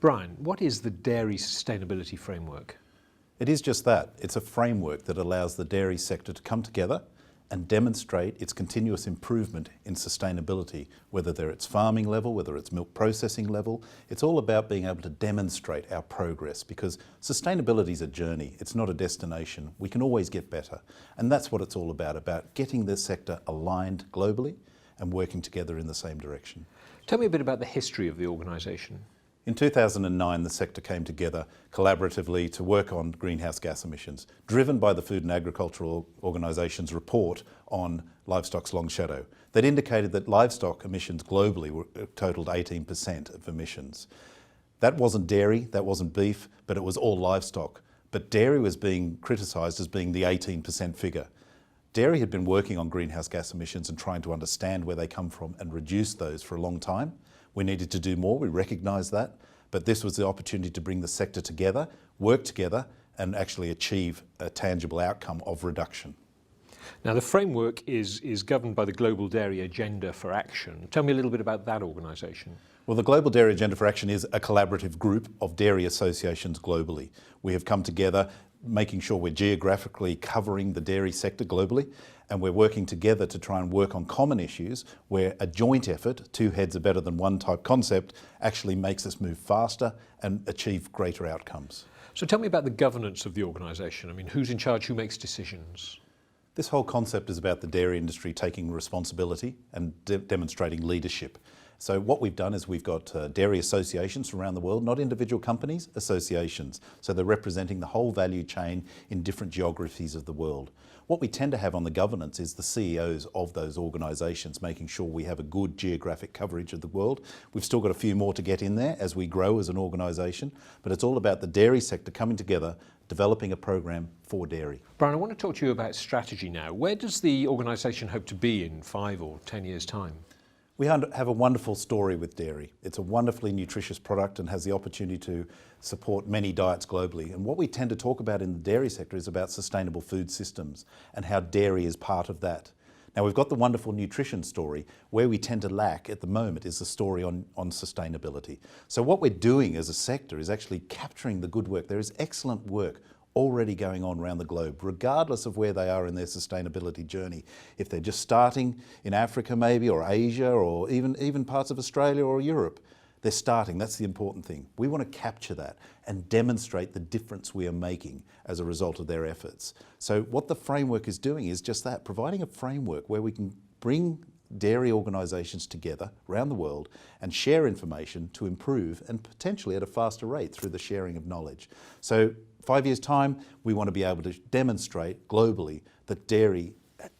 Brian, what is the Dairy Sustainability Framework? It is just that. It's a framework that allows the dairy sector to come together and demonstrate its continuous improvement in sustainability, whether it's farming level, whether it's milk processing level. It's all about being able to demonstrate our progress, because sustainability is a journey, it's not a destination. We can always get better. And that's what it's all about getting this sector aligned globally and working together in the same direction. Tell me a bit about the history of the organisation. In 2009, the sector came together collaboratively to work on greenhouse gas emissions, driven by the Food and Agricultural Organisation's report on livestock's long shadow that indicated that livestock emissions globally totalled 18% of emissions. That wasn't dairy, that wasn't beef, but it was all livestock. But dairy was being criticised as being the 18% figure. Dairy had been working on greenhouse gas emissions and trying to understand where they come from and reduce those for a long time. We needed to do more, we recognised that, but this was the opportunity to bring the sector together, work together, and actually achieve a tangible outcome of reduction. Now, the framework is governed by the Global Dairy Agenda for Action. Tell me a little bit about that organisation. Well, the Global Dairy Agenda for Action is a collaborative group of dairy associations globally. We have come together making sure we're geographically covering the dairy sector globally, and we're working together to try and work on common issues where a joint effort, two heads are better than one type concept, actually makes us move faster and achieve greater outcomes. So tell me about the governance of the organisation. I mean, who's in charge, who makes decisions? This whole concept is about the dairy industry taking responsibility and demonstrating leadership. So what we've done is we've got dairy associations around the world, not individual companies, associations. So they're representing the whole value chain in different geographies of the world. What we tend to have on the governance is the CEOs of those organisations, making sure we have a good geographic coverage of the world. We've still got a few more to get in there as we grow as an organisation, but it's all about the dairy sector coming together, developing a program for dairy. Brian, I want to talk to you about strategy now. Where does the organisation hope to be in 5 or 10 years' time? We have a wonderful story with dairy. It's a wonderfully nutritious product and has the opportunity to support many diets globally. And what we tend to talk about in the dairy sector is about sustainable food systems and how dairy is part of that. Now, we've got the wonderful nutrition story. Where we tend to lack at the moment is the story on sustainability. So what we're doing as a sector is actually capturing the good work. There is excellent work already going on around the globe, regardless of where they are in their sustainability journey. If they're just starting in Africa maybe, or Asia, or even parts of Australia or Europe, they're starting. That's the important thing. We want to capture that and demonstrate the difference we are making as a result of their efforts. So what the framework is doing is just that, providing a framework where we can bring dairy organisations together around the world and share information to improve, and potentially at a faster rate through the sharing of knowledge. So 5 years' time, we want to be able to demonstrate globally that dairy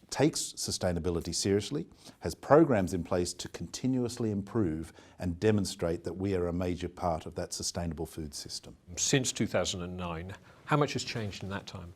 takes sustainability seriously, has programs in place to continuously improve and demonstrate that we are a major part of that sustainable food system. Since 2009, how much has changed in that time?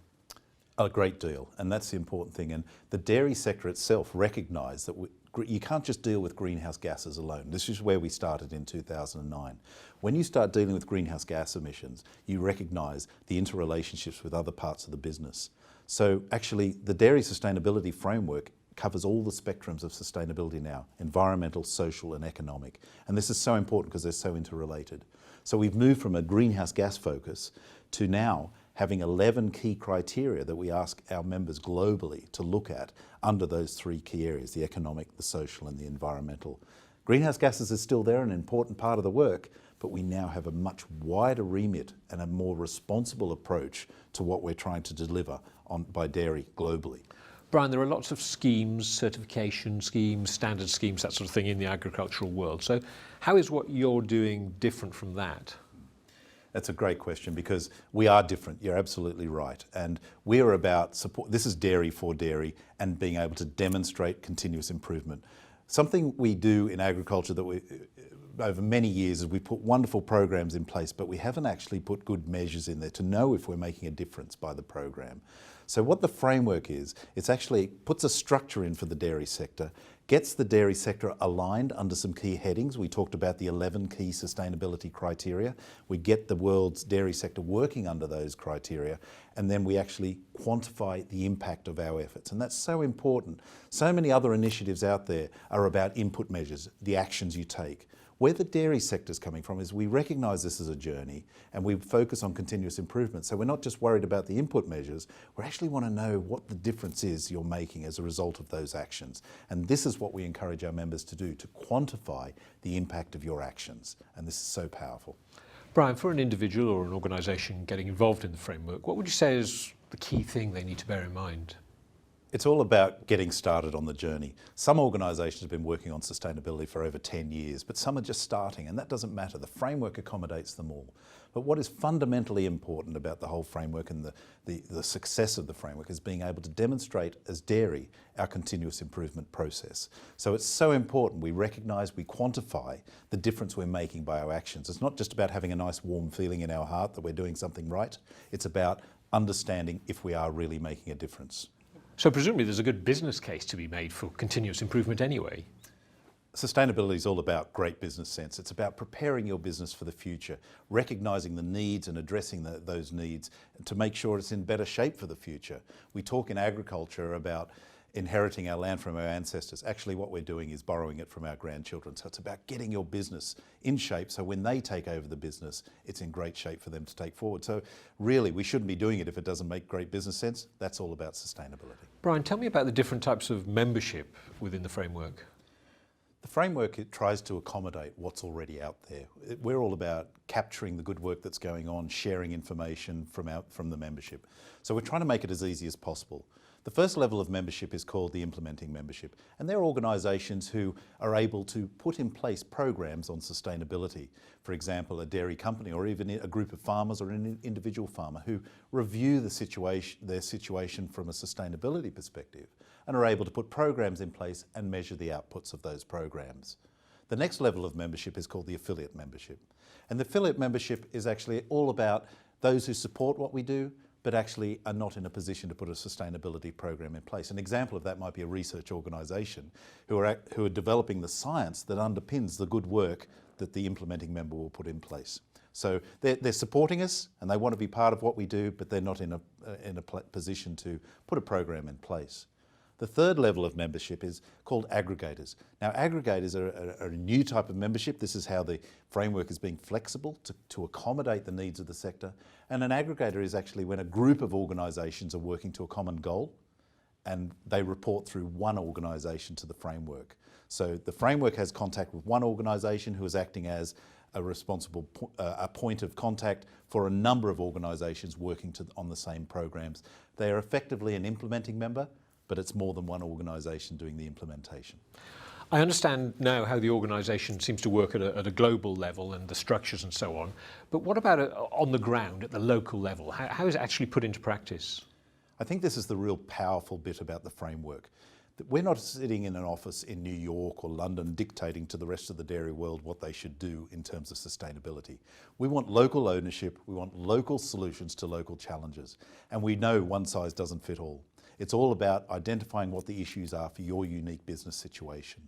A great deal, and that's the important thing. And the dairy sector itself recognised that you can't just deal with greenhouse gases alone. This is where we started in 2009. When you start dealing with greenhouse gas emissions, you recognise the interrelationships with other parts of the business. So actually, the Dairy Sustainability Framework covers all the spectrums of sustainability now: environmental, social and economic. And this is so important because they're so interrelated. So we've moved from a greenhouse gas focus to now having 11 key criteria that we ask our members globally to look at under those 3 key areas: the economic, the social and the environmental. Greenhouse gases is still there, an important part of the work, but we now have a much wider remit and a more responsible approach to what we're trying to deliver by dairy globally. Brian, there are lots of schemes, certification schemes, standard schemes, that sort of thing in the agricultural world. So how is what you're doing different from that? That's a great question, because we are different. You're absolutely right. And we are about support. This is dairy for dairy and being able to demonstrate continuous improvement. Something we do in agriculture that over many years is we put wonderful programs in place, but we haven't actually put good measures in there to know if we're making a difference by the program. So what the framework is, it actually puts a structure in for the dairy sector, gets the dairy sector aligned under some key headings. We talked about the 11 key sustainability criteria. We get the world's dairy sector working under those criteria, and then we actually quantify the impact of our efforts. And that's so important. So many other initiatives out there are about input measures, the actions you take. Where the dairy sector is coming from is we recognise this as a journey and we focus on continuous improvement. So we're not just worried about the input measures, we actually want to know what the difference is you're making as a result of those actions. And this is what we encourage our members to do, to quantify the impact of your actions. And this is so powerful. Brian, for an individual or an organisation getting involved in the framework, what would you say is the key thing they need to bear in mind? It's all about getting started on the journey. Some organisations have been working on sustainability for over 10 years, but some are just starting, and that doesn't matter. The framework accommodates them all. But what is fundamentally important about the whole framework and the success of the framework is being able to demonstrate as dairy our continuous improvement process. So it's so important we recognise, we quantify the difference we're making by our actions. It's not just about having a nice warm feeling in our heart that we're doing something right. It's about understanding if we are really making a difference. So presumably there's a good business case to be made for continuous improvement anyway. Sustainability is all about great business sense. It's about preparing your business for the future, recognising the needs and addressing those needs to make sure it's in better shape for the future. We talk in agriculture about inheriting our land from our ancestors. Actually, what we're doing is borrowing it from our grandchildren. So it's about getting your business in shape so when they take over the business, it's in great shape for them to take forward. So really, we shouldn't be doing it if it doesn't make great business sense. That's all about sustainability. Brian, tell me about the different types of membership within the framework. The framework, it tries to accommodate what's already out there. We're all about capturing the good work that's going on, sharing information from the membership. So we're trying to make it as easy as possible. The first level of membership is called the implementing membership, and they're organisations who are able to put in place programs on sustainability. For example, a dairy company or even a group of farmers or an individual farmer who review their situation from a sustainability perspective and are able to put programs in place and measure the outputs of those programs. The next level of membership is called the affiliate membership. And the affiliate membership is actually all about those who support what we do, but actually are not in a position to put a sustainability program in place. An example of that might be a research organisation who are developing the science that underpins the good work that the implementing member will put in place. So they're supporting us and they want to be part of what we do, but they're not in a position to put a program in place. The third level of membership is called aggregators. Now, aggregators are a new type of membership. This is how the framework is being flexible to accommodate the needs of the sector. And an aggregator is actually when a group of organisations are working to a common goal and they report through one organisation to the framework. So the framework has contact with one organisation who is acting as a responsible a point of contact for a number of organisations working on the same programs. They are effectively an implementing member, but it's more than one organisation doing the implementation. I understand now how the organisation seems to work at a global level and the structures and so on, but what about on the ground at the local level? How is it actually put into practice? I think this is the real powerful bit about the framework. That we're not sitting in an office in New York or London dictating to the rest of the dairy world what they should do in terms of sustainability. We want local ownership, we want local solutions to local challenges, and we know one size doesn't fit all. It's all about identifying what the issues are for your unique business situation.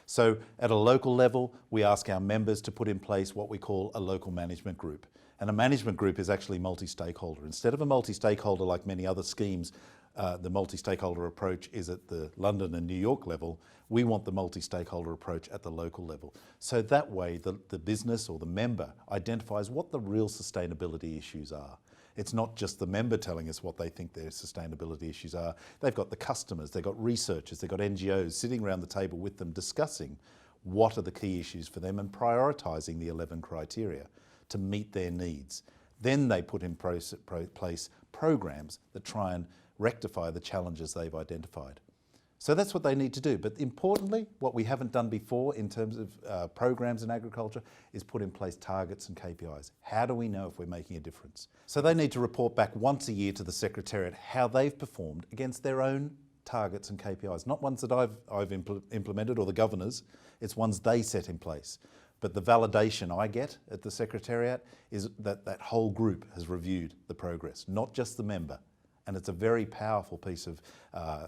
So at a local level, we ask our members to put in place what we call a local management group. And a management group is actually multi-stakeholder. Instead of a multi-stakeholder like many other schemes, the multi-stakeholder approach is at the London and New York level. We want the multi-stakeholder approach at the local level. So that way the business or the member identifies what the real sustainability issues are. It's not just the member telling us what they think their sustainability issues are. They've got the customers, they've got researchers, they've got NGOs sitting around the table with them discussing what are the key issues for them and prioritising the 11 criteria to meet their needs. Then they put in place programs that try and rectify the challenges they've identified. So that's what they need to do. But importantly, what we haven't done before in terms of programs in agriculture is put in place targets and KPIs. How do we know if we're making a difference? So they need to report back once a year to the Secretariat how they've performed against their own targets and KPIs. Not ones that I've implemented or the governors, it's ones they set in place. But the validation I get at the Secretariat is that that whole group has reviewed the progress, not just the member. And it's a very powerful piece of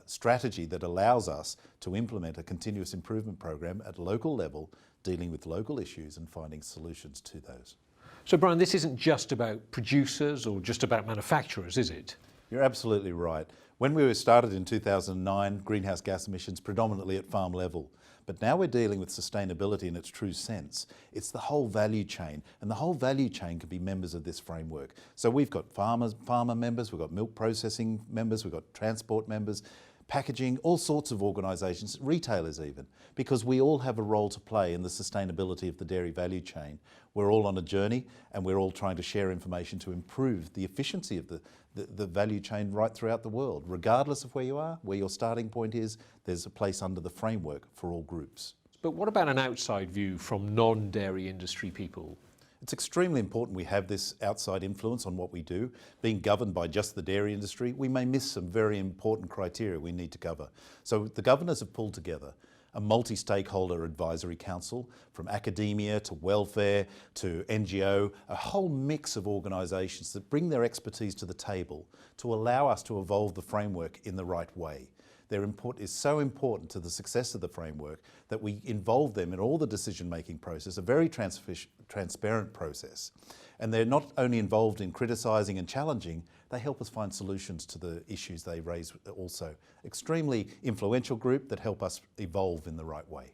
strategy that allows us to implement a continuous improvement program at local level, dealing with local issues and finding solutions to those. So Brian, this isn't just about producers or just about manufacturers, is it? You're absolutely right. When we were started in 2009, greenhouse gas emissions predominantly at farm level. But now we're dealing with sustainability in its true sense. It's the whole value chain, and the whole value chain can be members of this framework. So we've got farmer members, we've got milk processing members, we've got transport members, packaging, all sorts of organisations, retailers even, because we all have a role to play in the sustainability of the dairy value chain. We're all on a journey, and we're all trying to share information to improve the efficiency of the value chain right throughout the world. Regardless of where you are, where your starting point is, there's a place under the framework for all groups. But what about an outside view from non-dairy industry people? It's extremely important we have this outside influence on what we do. Being governed by just the dairy industry, we may miss some very important criteria we need to cover. So the governors have pulled together a multi-stakeholder advisory council, from academia to welfare to NGO, a whole mix of organisations that bring their expertise to the table to allow us to evolve the framework in the right way. Their input is so important to the success of the framework that we involve them in all the decision-making process, a very transparent process. And they're not only involved in criticising and challenging, they help us find solutions to the issues they raise also. Extremely influential group that help us evolve in the right way.